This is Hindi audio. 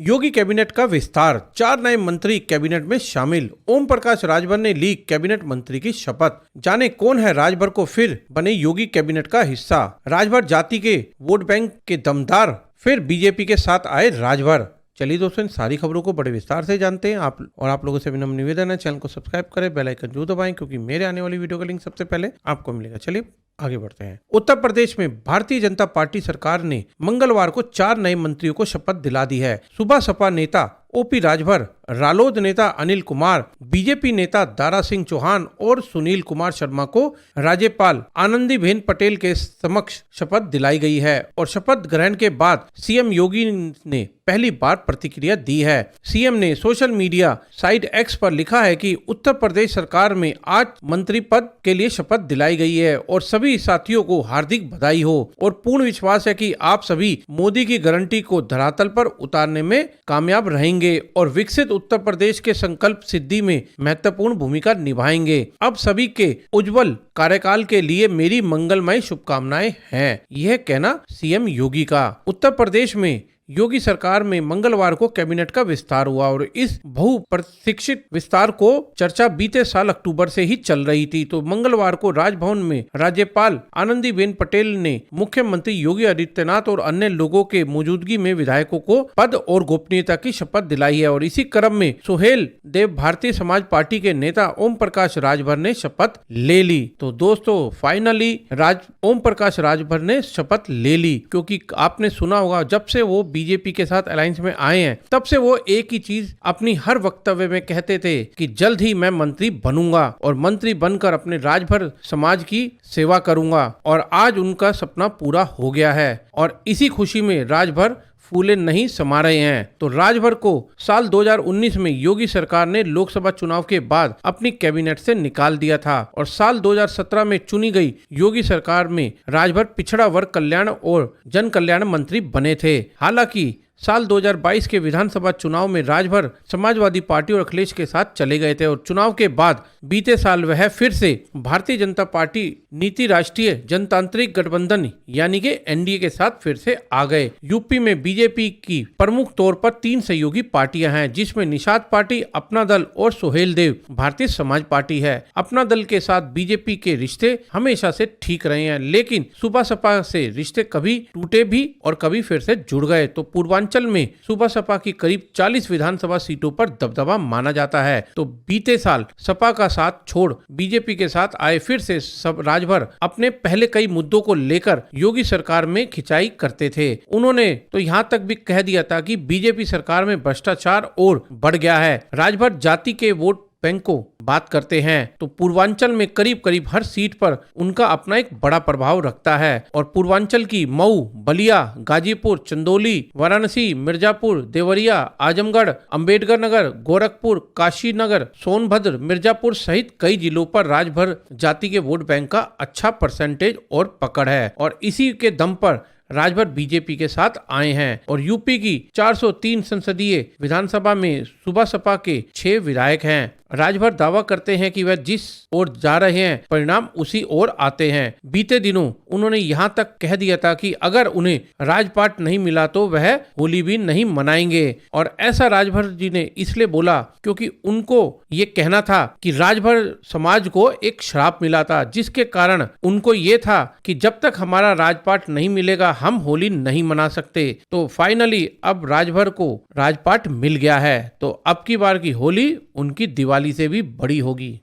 योगी कैबिनेट का विस्तार, 4 नए मंत्री कैबिनेट में शामिल। ओम प्रकाश राजभर ने ली कैबिनेट मंत्री की शपथ। जाने कौन है राजभर को फिर बने योगी कैबिनेट का हिस्सा। राजभर जाति के वोट बैंक के दमदार, फिर बीजेपी के साथ आए राजभर। चलिए दोस्तों, इन सारी खबरों को बड़े विस्तार से जानते हैं। आप लोगों से विनम्र निवेदन है, चैनल को सब्सक्राइब करें, बेल आइकन जरूर दबाएं, क्योंकि मेरे आने वाली वीडियो का लिंक सबसे पहले आपको मिलेगा। चलिए आगे बढ़ते हैं। उत्तर प्रदेश में भारतीय जनता पार्टी सरकार ने मंगलवार को 4 नए मंत्रियों को शपथ दिला दी है। सुबह सपा नेता ओपी राजभर, रालोद नेता अनिल कुमार, बीजेपी नेता दारा सिंह चौहान और सुनील कुमार शर्मा को राज्यपाल आनंदीबेन पटेल के समक्ष शपथ दिलाई गई है। और शपथ ग्रहण के बाद सीएम योगी ने पहली बार प्रतिक्रिया दी है। सीएम ने सोशल मीडिया साइट एक्स पर लिखा है कि उत्तर प्रदेश सरकार में आज मंत्री पद के लिए शपथ दिलाई गई है और सभी साथियों को हार्दिक बधाई हो और पूर्ण विश्वास है कि आप सभी मोदी की गारंटी को धरातल पर उतारने में कामयाब रहेंगे और विकसित उत्तर प्रदेश के संकल्प सिद्धि में महत्वपूर्ण भूमिका निभाएंगे। अब सभी के उज्जवल कार्यकाल के लिए मेरी मंगलमय शुभकामनाएं हैं। यह कहना सीएम योगी का। उत्तर प्रदेश में योगी सरकार में मंगलवार को कैबिनेट का विस्तार हुआ और इस बहुप्रतीक्षित विस्तार को चर्चा बीते साल अक्टूबर से ही चल रही थी। तो मंगलवार को राजभवन में राज्यपाल आनंदीबेन पटेल ने मुख्यमंत्री योगी आदित्यनाथ और अन्य लोगों के मौजूदगी में विधायकों को पद और गोपनीयता की शपथ दिलाई है। और इसी क्रम में सुहेल देव भारतीय समाज पार्टी के नेता ओम प्रकाश राजभर ने शपथ ले ली। तो दोस्तों, फाइनली ओम प्रकाश राजभर ने शपथ ले ली, क्योंकि आपने सुना होगा जब से वो बीजेपी के साथ अलायंस में आए हैं तब से वो एक ही चीज अपनी हर वक्तव्य में कहते थे कि जल्द ही मैं मंत्री बनूंगा और मंत्री बनकर अपने राजभर समाज की सेवा करूंगा। और आज उनका सपना पूरा हो गया है और इसी खुशी में राजभर फूले नहीं समा रहे हैं। तो राजभर को साल 2019 में योगी सरकार ने लोकसभा चुनाव के बाद अपनी कैबिनेट से निकाल दिया था और साल 2017 में चुनी गई योगी सरकार में राजभर पिछड़ा वर्ग कल्याण और जन कल्याण मंत्री बने थे। हालांकि साल 2022 के विधानसभा चुनाव में राजभर समाजवादी पार्टी और अखिलेश के साथ चले गए थे और चुनाव के बाद बीते साल वह फिर से भारतीय जनता पार्टी नीति राष्ट्रीय जनतांत्रिक गठबंधन यानी कि एनडीए के साथ फिर से आ गए। यूपी में बीजेपी की प्रमुख तौर पर 3 सहयोगी पार्टियां हैं, जिसमें निषाद पार्टी, अपना दल और सुहेल देव भारतीय समाज पार्टी है। अपना दल के साथ बीजेपी के रिश्ते हमेशा से ठीक रहे हैं, लेकिन सुबह सपा से रिश्ते कभी टूटे भी और कभी फिर से जुड़ गए। तो पूर्वांचल में सुबह सपा की करीब 40 विधानसभा सीटों पर दबदबा माना जाता है। तो बीते साल सपा का साथ छोड़ बीजेपी के साथ आए फिर से सब राजभर अपने पहले कई मुद्दों को लेकर योगी सरकार में खिंचाई करते थे। उन्होंने तो यहाँ तक भी कह दिया था कि बीजेपी सरकार में भ्रष्टाचार और बढ़ गया है। राजभर जाति के वोट बैंक को बात करते हैं तो पूर्वांचल में करीब करीब हर सीट पर उनका अपना एक बड़ा प्रभाव रखता है और पूर्वांचल की मऊ, बलिया, गाजीपुर, चंदौली, वाराणसी, मिर्जापुर, देवरिया, आजमगढ़, अंबेडकर नगर, गोरखपुर, काशी नगर, सोनभद्र, मिर्जापुर सहित कई जिलों पर राजभर जाति के वोट बैंक का अच्छा परसेंटेज और पकड़ है और इसी के दम पर राजभर बीजेपी के साथ आए हैं। और यूपी की 403 संसदीय विधानसभा में सुबह सपा के 6 विधायक हैं। राजभर दावा करते हैं कि वह जिस ओर जा रहे हैं परिणाम उसी ओर आते हैं। बीते दिनों उन्होंने यहां तक कह दिया था कि अगर उन्हें राजपाट नहीं मिला तो वह होली भी नहीं मनाएंगे। और ऐसा राजभर जी ने इसलिए बोला क्योंकि उनको ये कहना था कि राजभर समाज को एक श्राप मिला था, जिसके कारण उनको ये था कि जब तक हमारा राजपाट नहीं मिलेगा हम होली नहीं मना सकते। तो फाइनली अब राजभर को राजपाट मिल गया है, तो अब की बार की होली उनकी दिवाली से भी बड़ी होगी।